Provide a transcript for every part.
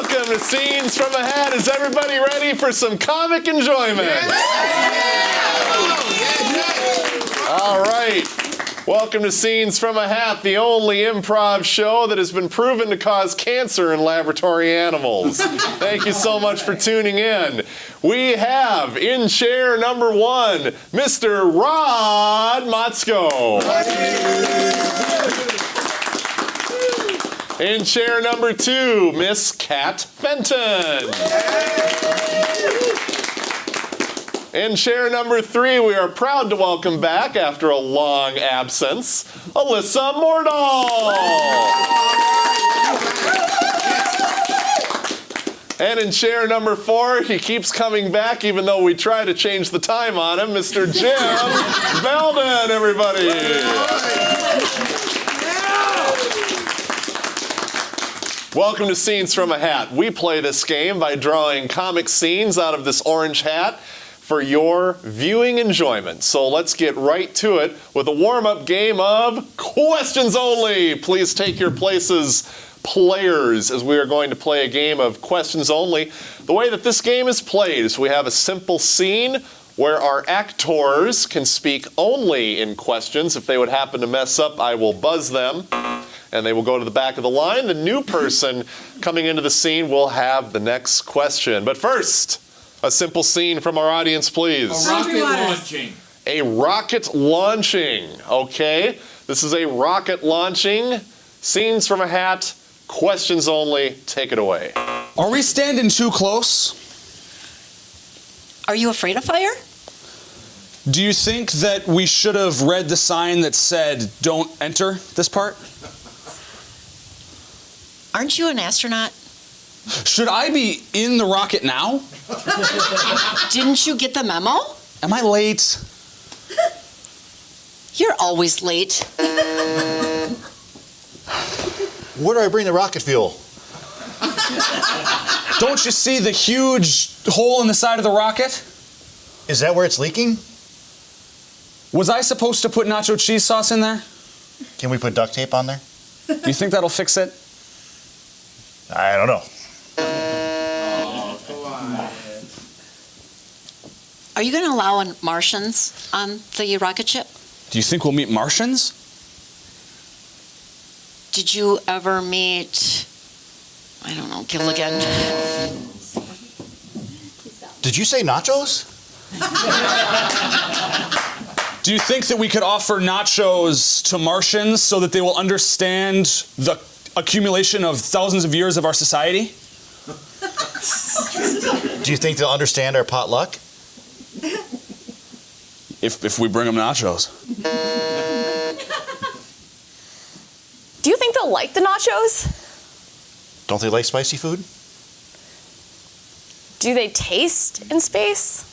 Welcome to Scenes from a Hat. Is everybody ready for some comic enjoyment? All right. Welcome to Scenes from a Hat, the only improv show that has been proven to cause cancer in laboratory animals. Thank you so much for tuning in. We have in chair number 1, Mr. Rod Motzko. In chair number 2, Miss Kat Fenton. In chair number 3, we are proud to welcome back, after a long absence, Alyssa Mordahl. And in chair number 4, he keeps coming back even though we try to change the time on him, Mr. Jim Belden, everybody. Welcome to Scenes from a Hat. We play this game by drawing comic scenes out of this orange hat for your viewing enjoyment. So let's get right to it with a warm-up game of questions only. Please take your places, players, as we are going to play a game of questions only. The way that this game is played is we have a simple scene where our actors can speak only in questions. If they would happen to mess up, I will buzz them, and they will go to the back of the line. The new person coming into the scene will have the next question. But first, a simple scene from our audience, please. A rocket launching. A rocket launching, okay? This is a rocket launching. Scenes from a Hat, questions only. Take it away. Are we standing too close? Are you afraid of fire? Do you think that we should have read the sign that said, "Don't enter this part"? Aren't you an astronaut? Should I be in the rocket now? Didn't you get the memo? Am I late? You're always late. Where do I bring the rocket fuel? Don't you see the huge hole in the side of the rocket? Is that where it's leaking? Was I supposed to put nacho cheese sauce in there? Can we put duct tape on there? Do you think that'll fix it? I don't know. Oh, come on. Are you going to allow Martians on the rocket ship? Do you think we'll meet Martians? Did you ever meet, I don't know, Gilligan? Did you say nachos? Do you think that we could offer nachos to Martians so that they will understand the accumulation of thousands of years of our society? Do you think they'll understand our potluck? If we bring them nachos. Do you think they'll like the nachos? Don't they like spicy food? Do they taste in space?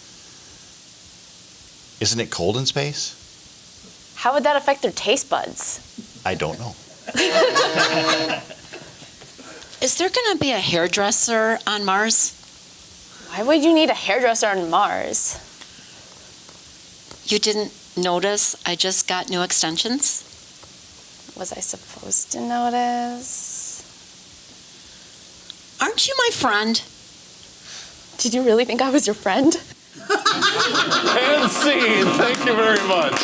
Isn't it cold in space? How would that affect their taste buds? I don't know. Is there going to be a hairdresser on Mars? Why would you need a hairdresser on Mars? You didn't notice I just got new extensions? Was I supposed to notice? Aren't you my friend? Did you really think I was your friend? And scene. Thank you very much.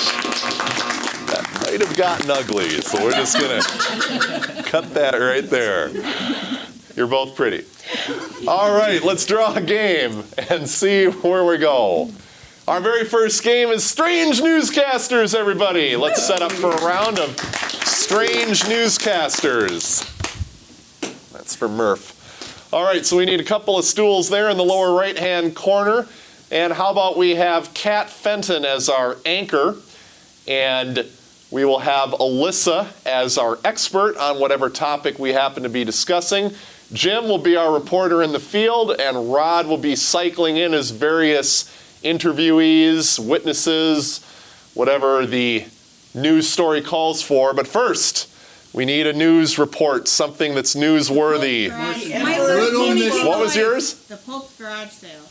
That might have gotten ugly, so we're just going to cut that right there. You're both pretty. All right, let's draw a game and see where we go. Our very first game is Strange Newscasters, everybody. Let's set up for a round of Strange Newscasters. That's for Murph. All right, so we need a couple of stools there in the lower right-hand corner. And how about we have Kat Fenton as our anchor, and we will have Alyssa as our expert on whatever topic we happen to be discussing. Jim will be our reporter in the field, and Rod will be cycling in as various interviewees, witnesses, whatever the news story calls for. But first, we need a news report, something that's newsworthy. What was yours? The Pope's garage sale.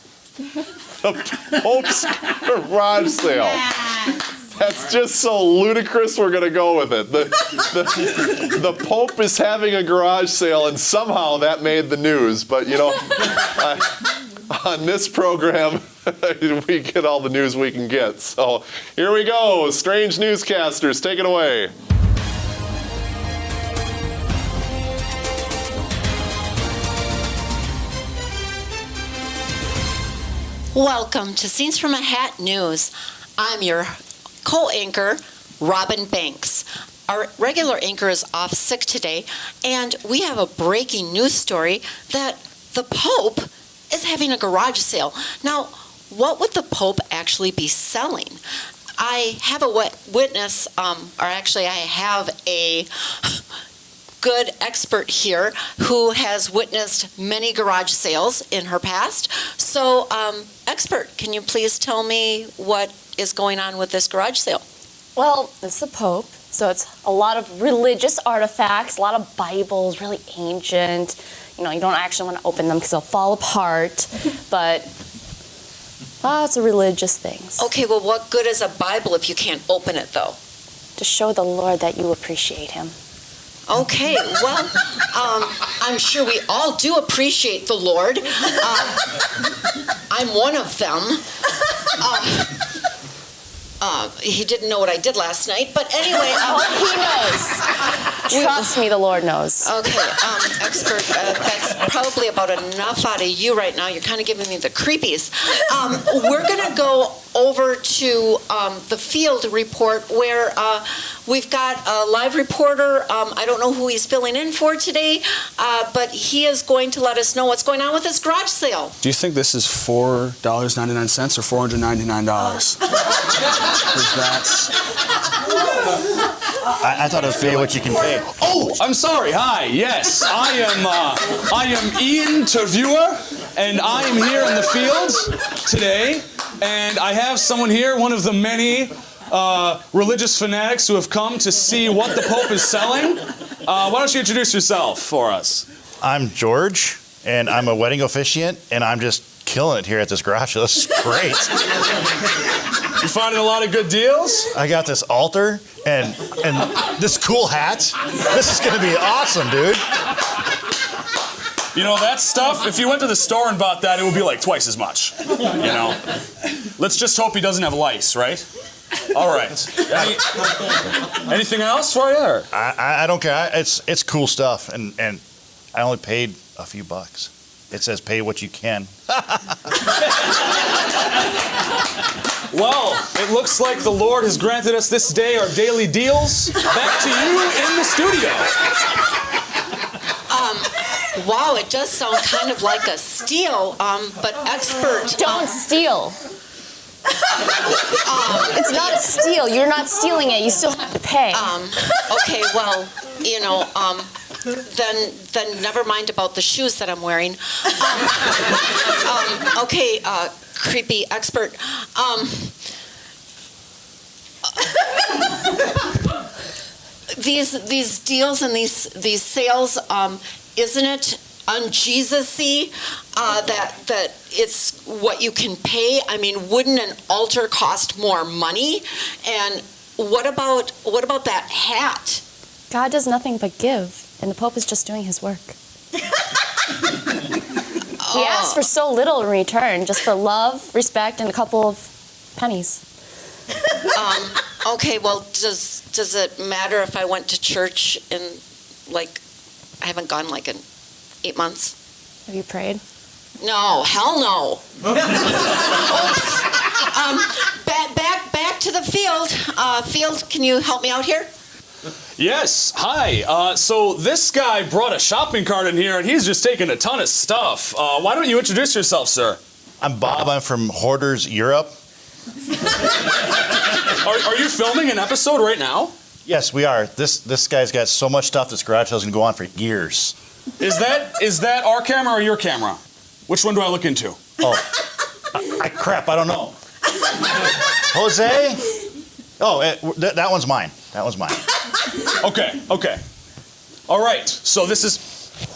The Pope's garage sale. Yes. That's just so ludicrous, we're going to go with it. The Pope is having a garage sale, and somehow that made the news. But, you know, on this program, we get all the news we can get. So here we go. Strange Newscasters, take it away. Welcome to Scenes from a Hat News. I'm your co-anchor, Robin Banks. Our regular anchor is off sick today, and we have a breaking news story that the Pope is having a garage sale. Now, what would the Pope actually be selling? I have a witness, or actually I have a good expert here who has witnessed many garage sales in her past. So, expert, can you please tell me what is going on with this garage sale? Well, it's the Pope, so it's a lot of religious artifacts, a lot of Bibles, really ancient. You know, you don't actually want to open them because they'll fall apart, but lots of religious things. Okay, well, what good is a Bible if you can't open it, though? To show the Lord that you appreciate him. Okay, well, I'm sure we all do appreciate the Lord. I'm one of them. He didn't know what I did last night, but anyway. He knows. Trust me, the Lord knows. Okay, expert, that's probably about enough out of you right now. You're kind of giving me the creepies. We're going to go over to the field report where we've got a live reporter. I don't know who he's filling in for today, but he is going to let us know what's going on with this garage sale. Do you think this is $4.99 or $499? I thought it was pay what you can pay. Oh, I'm sorry. Hi. Yes, I am Ian Terviewer, and I am here in the field today. And I have someone here, one of the many religious fanatics who have come to see what the Pope is selling. Why don't you introduce yourself for us? I'm George, and I'm a wedding officiant, and I'm just killing it here at this garage. This is great. You finding a lot of good deals? I got this altar and this cool hat. This is gonna be awesome, dude. You know, that stuff, if you went to the store and bought that, it would be like twice as much. You know? Let's just hope he doesn't have lice, right? All right. Anything else for you? Or? I don't care. It's cool stuff, and I only paid a few bucks. It says pay what you can. Well, it looks like the Lord has granted us this day our daily deals. Back to you in the studio. Wow, it does sound kind of like a steal, but expert. Don't steal. It's not a steal. You're not stealing it. You still have to pay. Okay, well, you know, then never mind about the shoes that I'm wearing. Okay, creepy expert. These deals and these sales, isn't it un-Jesus-y that it's what you can pay? I mean, wouldn't an altar cost more money? And what about that hat? God does nothing but give, and the Pope is just doing his work. He asked for so little in return, just for love, respect, and a couple of pennies. Okay, well, does it matter if I went to church in, like, I haven't gone like in 8 months? Have you prayed? No, hell no. Back to the field. Field, can you help me out here? Yes, hi. So this guy brought a shopping cart in here, and he's just taking a ton of stuff. Why don't you introduce yourself, sir? I'm Bob. I'm from Hoarders Europe. Are you filming an episode right now? Yes, we are. This guy's got so much stuff. This garage sale's gonna go on for years. Is that our camera or your camera? Which one do I look into? Oh, crap! I don't know. Jose? Oh, that one's mine. That one's mine. Okay. All right. So this is,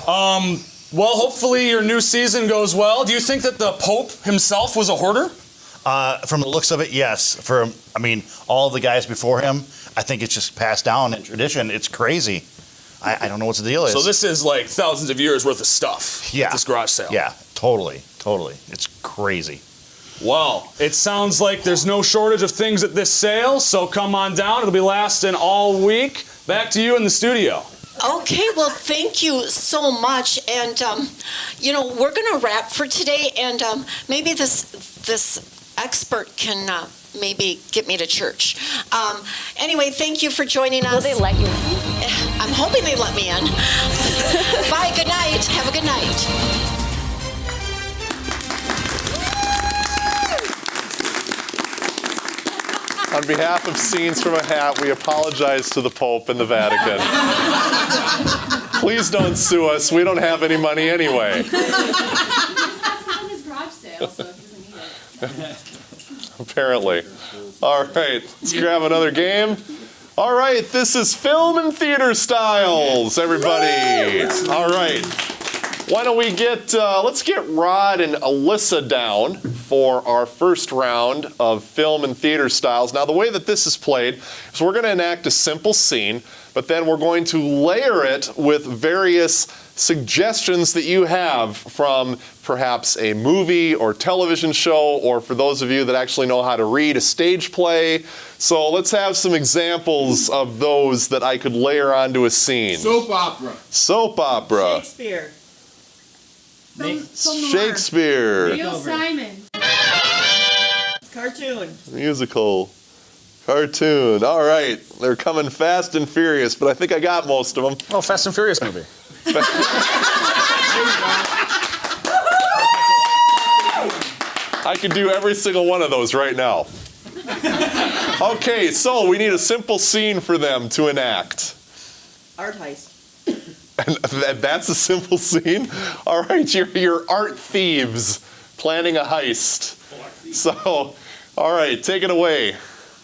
well, hopefully your new season goes well. Do you think that the Pope himself was a hoarder? From the looks of it, yes. All the guys before him, I think it's just passed down in tradition. It's crazy. I don't know what the deal is. So this is like thousands of years worth of stuff. Yeah. This garage sale. Yeah, totally. It's crazy. Well, it sounds like there's no shortage of things at this sale, so come on down. It'll be lasting all week. Back to you in the studio. Okay, well, thank you so much. And, we're going to wrap for today, and maybe this expert can maybe get me to church. Anyway, thank you for joining us. Will they let you? I'm hoping they let me in. Bye, good night. Have a good night. On behalf of Scenes from a Hat, we apologize to the Pope and the Vatican. Please don't sue us. We don't have any money anyway. That's not his garage sale, so he doesn't need it. Apparently. All right, let's grab another game. All right, this is Film and Theater Styles, everybody. All right. Why don't we let's get Rod and Alyssa down for our first round of Film and Theater Styles. Now, the way that this is played is we're going to enact a simple scene, but then we're going to layer it with various suggestions that you have from perhaps a movie or television show, or for those of you that actually know how to read, a stage play. So let's have some examples of those that I could layer onto a scene. Soap opera. Soap opera. Shakespeare. Shakespeare. Neil Simon. Cartoon. Musical. Cartoon. All right. They're coming fast and furious, but I think I got most of them. Oh, Fast and Furious movie. I could do every single one of those right now. Okay, so we need a simple scene for them to enact. Art heist. And that's a simple scene? All right, you're art thieves planning a heist. So, all right, take it away.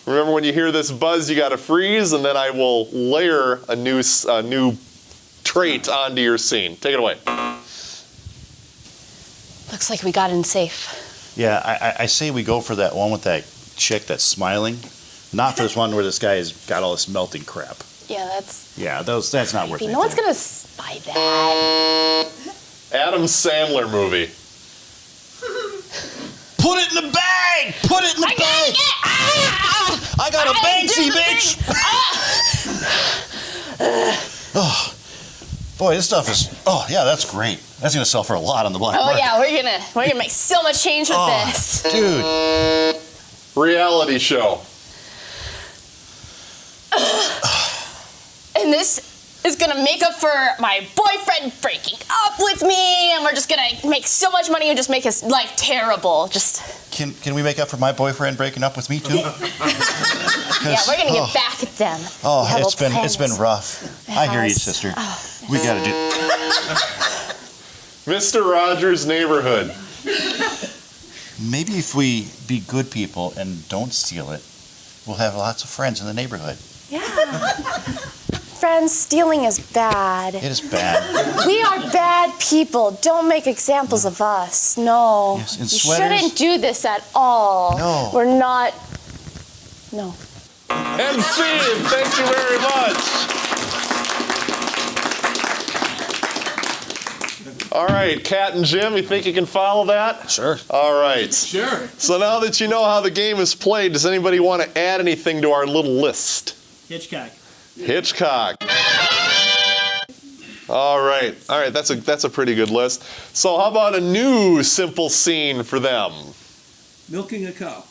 Remember, when you hear this buzz, you got to freeze, and then I will layer a new trait onto your scene. Take it away. Looks like we got in safe. Yeah, I say we go for that one with that chick that's smiling. Not for this one where this guy has got all this melting crap. Yeah, that's. Yeah, that's not worth it. No one's gonna spy that. Adam Sandler movie. Put it in the bag! Put it in the bag! I got a Banksy, bitch! Oh, boy, this stuff is. Oh, yeah, that's great. That's gonna sell for a lot on the black market. Oh yeah, we're gonna make so much change with this. Dude. Reality show. And this is gonna make up for my boyfriend breaking up with me, and we're just gonna make so much money and just make his life terrible. Just. Can we make up for my boyfriend breaking up with me too? Yeah, we're gonna get back at them. Oh, We have it's been rough. I hear you, sister. We gotta do. Mr. Rogers' Neighborhood. Maybe if we be good people and don't steal it, we'll have lots of friends in the neighborhood. Yeah. Friends, stealing is bad. It is bad. We are bad people. Don't make examples of us. No. Yes, in you sweaters. shouldn't do this at all. No. We're not. No. MC, thank you very much. All right, Kat and Jim, you think you can follow that? Sure. All right. Sure. So now that you know how the game is played, does anybody want to add anything to our little list? Hitchcock. Hitchcock. All right, that's a pretty good list. So how about a new simple scene for them? Milking a cow.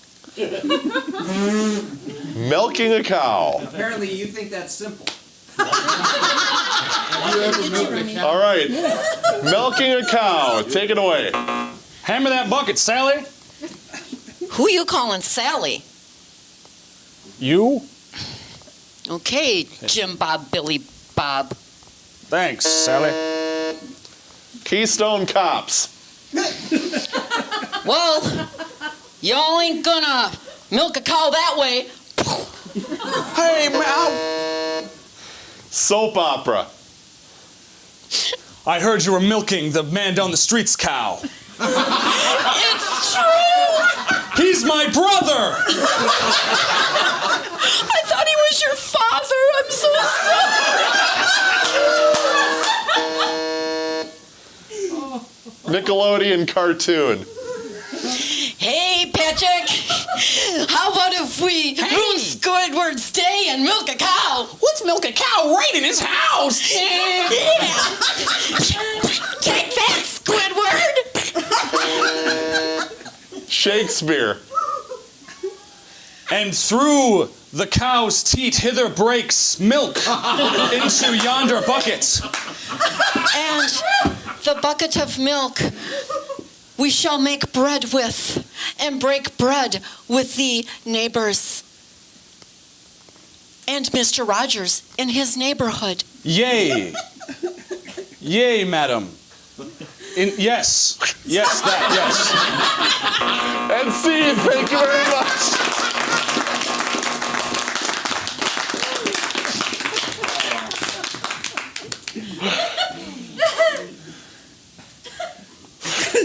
Milking a cow. Apparently you think that's simple. Have you ever milked a cow? All right, milking a cow. Take it away. Hammer that bucket, Sally. Who you calling Sally? You? Okay, Jim Bob, Billy Bob. Thanks, Sally. Keystone Cops. Well, y'all ain't gonna milk a cow that way. Hey, man. Soap opera. I heard you were milking the man down the street's cow. It's true! He's He's my brother! I thought he was your father. I'm so sorry. Nickelodeon cartoon. Hey, Patrick. How about if we ruin Squidward's day and milk a cow? Let's milk a cow right in his house! Yeah. Take that, Squidward. Shakespeare. And through the cow's teat hither breaks milk into yonder bucket. And the bucket of milk we shall make bread with, and break bread with the neighbors. And Mr. Rogers in his neighborhood. Yea. Yea, madam. Yes, that, yes. And scene, thank you very much.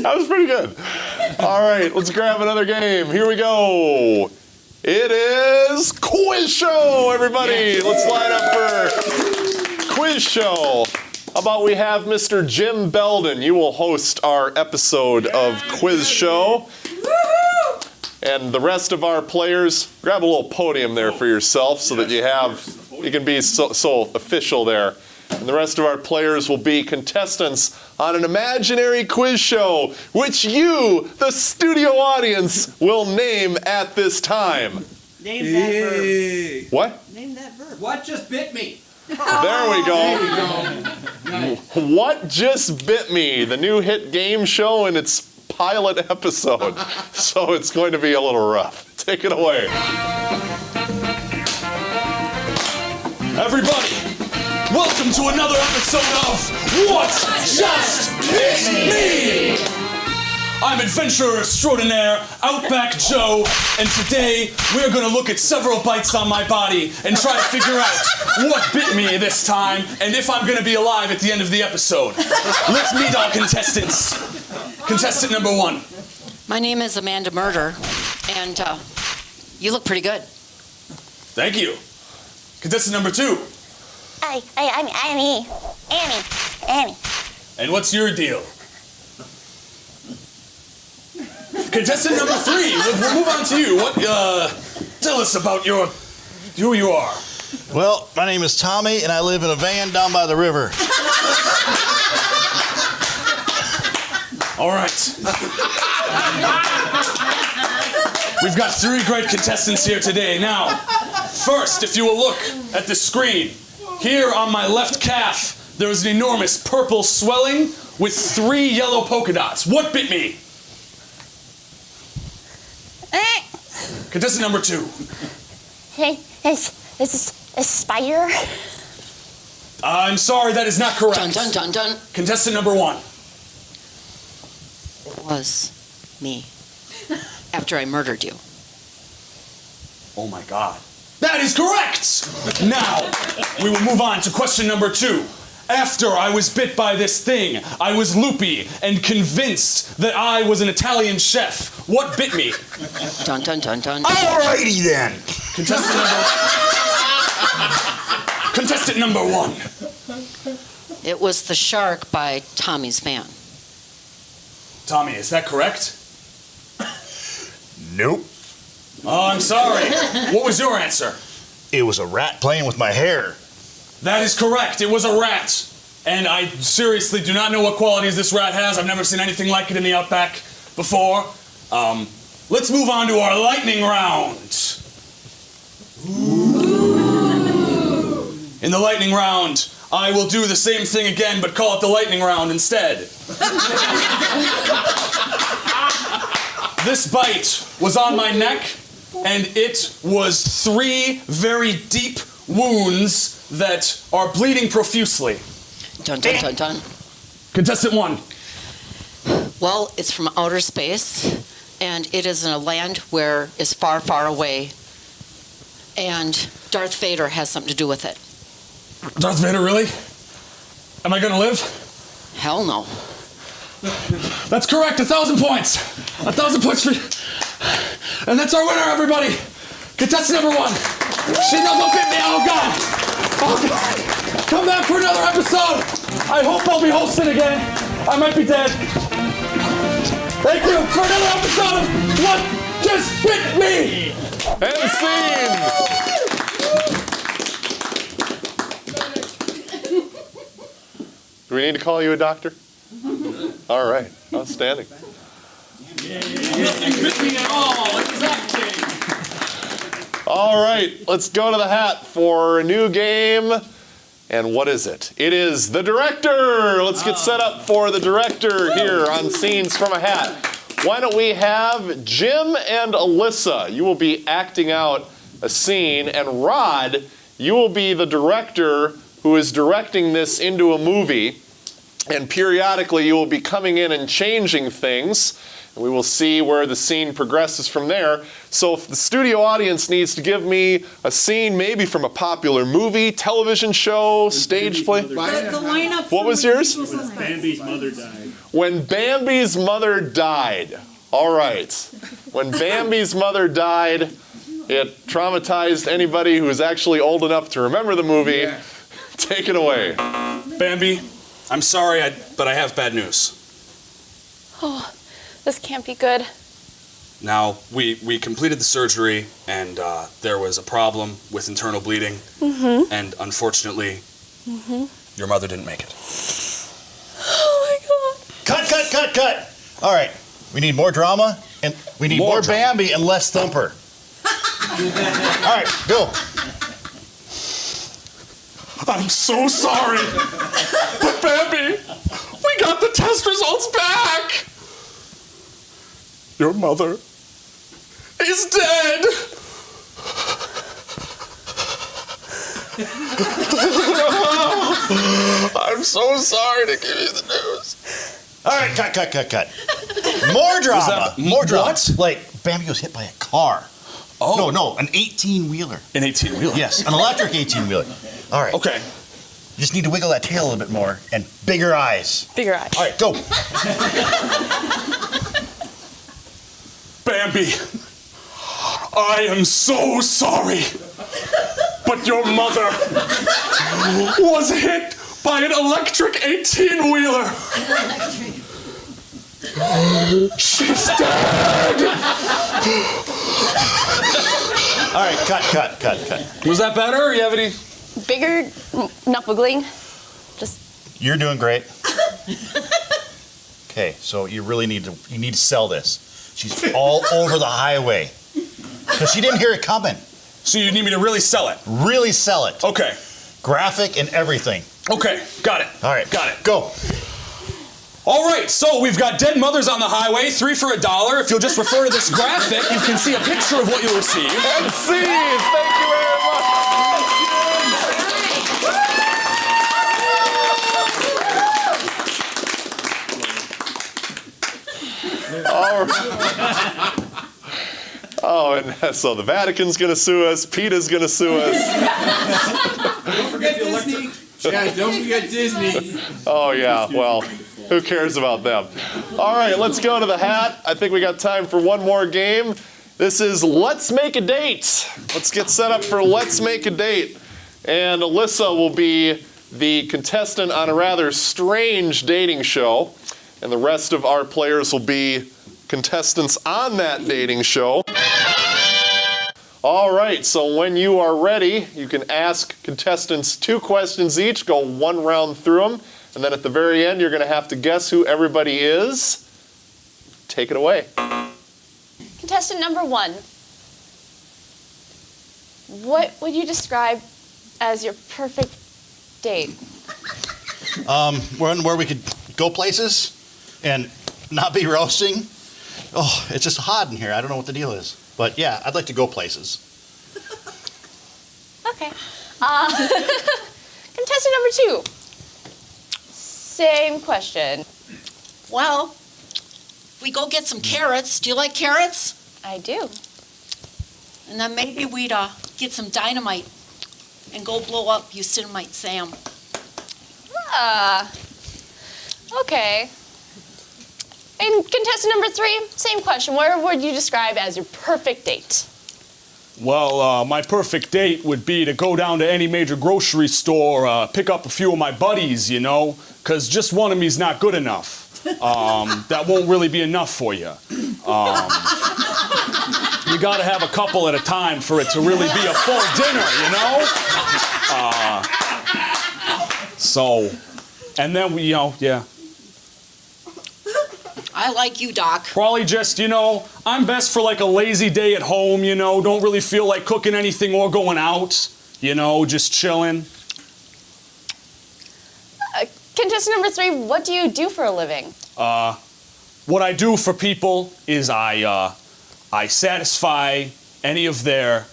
That was pretty good. All right, let's grab another game. Here we go. It is quiz show, everybody. Let's line up for quiz show. How about we have Mr. Jim Belden? You will host our episode of quiz show. And the rest of our players, grab a little podium there for yourself so that you can be so official there. And the rest of our players will be contestants on an imaginary quiz show, which you, the studio audience, will name at this time. Name that Hey. What? verb. Name that verb. What just bit me? There we go. Nice. What Just Bit Me, the new hit game show in its pilot episode. So it's going to be a little rough. Take it away. Everybody, welcome to another episode of What Just Bit Me! I'm adventurer extraordinaire, Outback Joe, and today we're gonna look at several bites on my body and try to figure out what bit me this time and if I'm gonna be alive at the end of the episode. Let's meet our contestants. Contestant number 1. My name is Amanda Murder, and you look pretty good. Thank you. Contestant number 2. I'm Annie. Annie. And what's your deal? Contestant number 3, we'll move on to you. Tell us about who you are. Well, my name is Tommy, and I live in a van down by the river. All right. We've got 3 great contestants here today. Now, first, if you will look at the screen, here on my left calf, there is an enormous purple swelling with 3 yellow polka dots. What bit me? Contestant number 2. Is this a spider? I'm sorry, that is not correct. Dun, dun, dun, dun. Contestant number 1. It was me. After I murdered you. Oh my God. That is correct! Now, we will move on to question number 2. After I was bit by this thing, I was loopy and convinced that I was an Italian chef. What bit me? Dun, dun, dun, dun. Alrighty then. Contestant number 1. It was the shark by Tommy's van. Tommy, is that correct? Nope. Oh, I'm sorry. What was your answer? It was a rat playing with my hair. That is correct. It was a rat. And I seriously do not know what qualities this rat has. I've never seen anything like it in the Outback before. Let's move on to our lightning round. In the lightning round, I will do the same thing again, but call it the lightning round instead. This bite was on my neck, and it was 3 very deep wounds that are bleeding profusely. Dun, dun, dun, dun. Contestant 1. Well, it's from outer space, and it is in a land where it's far, far away. And Darth Vader has something to do with it. Darth Vader, really? Am I gonna live? Hell no. That's correct. 1,000 points. 1,000 points for you. And that's our winner, everybody. Contestant number 1. She double bit me. Oh, God. Oh, God. Come back for another episode. I hope I'll be hosting again. I might be dead. Thank you for another episode of What Just Bit Me. And scene. Do we need to call you a doctor? All right. Outstanding. All right. Let's go to the hat for a new game. And what is it? It is the director. Let's get set up for the director here on Scenes from a Hat. Why don't we have Jim and Alyssa? You will be acting out a scene, and Rod, you will be the director who is directing this into a movie. And periodically you will be coming in and changing things. And we will see where the scene progresses from there. So if the studio audience needs to give me a scene maybe from a popular movie, television show, stage play. The lineup. What was yours? Bambi's mother died. When Bambi's mother died. All right. When Bambi's mother died, it traumatized anybody who is actually old enough to remember the movie. Yeah. Take it away. Bambi, I'm sorry, but I have bad news. Oh, this can't be good. Now, we completed the surgery, and there was a problem with internal bleeding. Mm-hmm. And unfortunately, your mother didn't make it. Oh my God. Cut. All right. We need more drama, and we need more drama. Bambi and less Thumper. All right, go. I'm so sorry. But Bambi, we got the test results back. Your mother is dead. I'm so sorry to give you the news. All right, cut. More drama. More drama. What? Like, Bambi was hit by a car. Oh. No, an 18-wheeler. An 18-wheeler? Yes, an electric 18-wheeler. All right. Okay. You just need to wiggle that tail a little bit more and bigger eyes. Bigger eyes. All right, go. Bambi, I am so sorry, but your mother was hit by an electric 18-wheeler. She's dead. All right, cut. Was that better, or you have any? Bigger, not wiggling. Just You're doing great. Okay, so you really need to sell this. She's all over the highway because she didn't hear it coming. So you need me to really sell it? Really sell it. Okay. Graphic and everything. Okay, got it. All right, Got it. Go. All right, so we've got dead mothers on the highway, 3 for $1. If you'll just refer to this graphic, you can see a picture of what you'll receive. And scene. Thank you very much. All right. Oh, and so the Vatican's going to sue us. PETA's going to sue us. Don't forget Disney. Yeah, don't forget Disney. Oh, yeah. Well, who cares about them? All right, let's go to the hat. I think we got time for one more game. This is Let's Make a Date. Let's get set up for Let's Make a Date. And Alyssa will be the contestant on a rather strange dating show. And the rest of our players will be contestants on that dating show. All right, so when you are ready, you can ask contestants 2 questions each, go 1 round through them, and then at the very end, you're going to have to guess who everybody is. Take it away. contestant number 1. What would you describe as your perfect date? One where we could go places and not be roasting. Oh, it's just hot in here. I don't know what the deal is. But yeah, I'd like to go places. Okay. Contestant number 2. Same question. Well, we go get some carrots. Do you like carrots? I do. And then maybe we'd get some dynamite and go blow up Yosemite Sam. Okay. And contestant number 3, same question. What would you describe as your perfect date? Well, my perfect date would be to go down to any major grocery store, pick up a few of my buddies, you know, because just one of me's not good enough. That won't really be enough for you. You got to have a couple at a time for it to really be a full dinner, you know? And then we, yeah. I like you, Doc. Probably just, I'm best for like a lazy day at home, don't really feel like cooking anything or going out, just chilling. Contestant number 3, what do you do for a living? What I do for people is I satisfy any of their,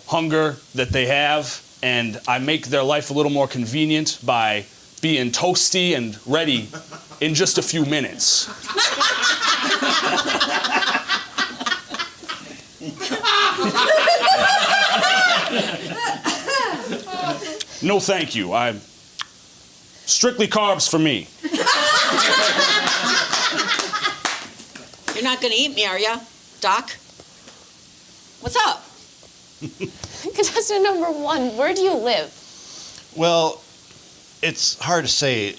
hunger that they have, and I make their life a little more convenient by being toasty and ready in just a few minutes. No, thank you. I'm strictly carbs for me. You're not going to eat me, are you, Doc? What's up? Contestant number 1, where do you live? Well, it's hard to say.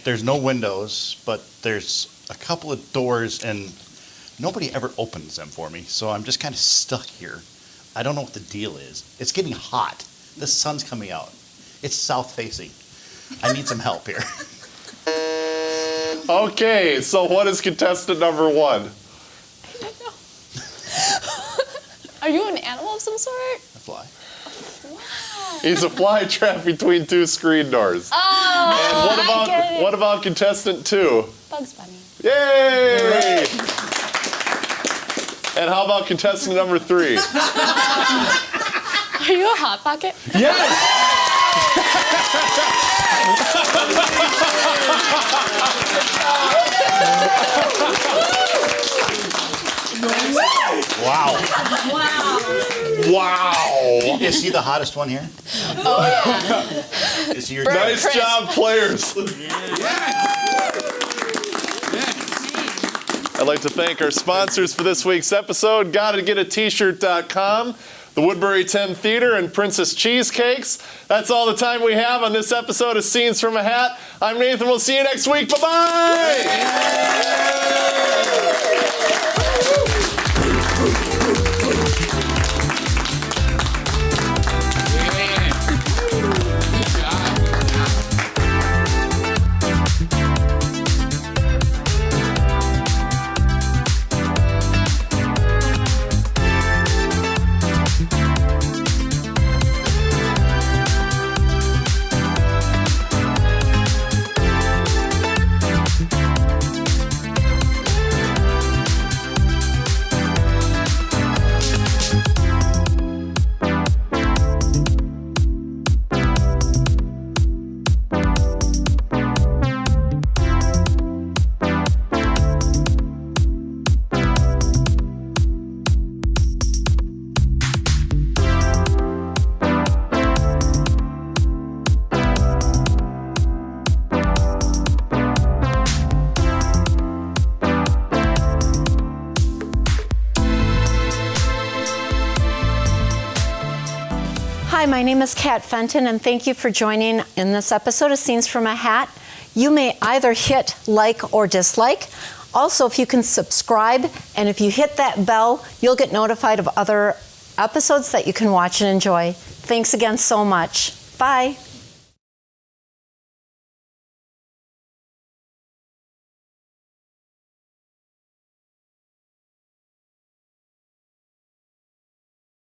There's no windows, but there's a couple of doors, and nobody ever opens them for me, so I'm just kind of stuck here. I don't know what the deal is. It's getting hot. The sun's coming out. It's south-facing. I need some help here. Okay, so what is contestant number 1? Are you an animal of some sort? A fly. Wow. He's a fly trapped between 2 screen doors. Oh, And what about contestant 2? Bugs Bunny. Yay! And how about contestant number 3? Are you a Hot Pocket? Yes! Wow. Wow! Is he the hottest one here? Oh, yeah. Is he your Nice Chris. job, players. I'd like to thank our sponsors for this week's episode, GottaGetAT-shirt.com, the Woodbury 10 Theater, and Princess Cheesecakes. That's all the time we have on this episode of Scenes from a Hat. I'm Nathan. We'll see you next week. Bye-bye! Hi, my name is Kat Fenton, and thank you for joining in this episode of Scenes from a Hat. You may either hit like or dislike. Also, if you can subscribe, and if you hit that bell, you'll get notified of other episodes that you can watch and enjoy. Thanks again so much. Bye.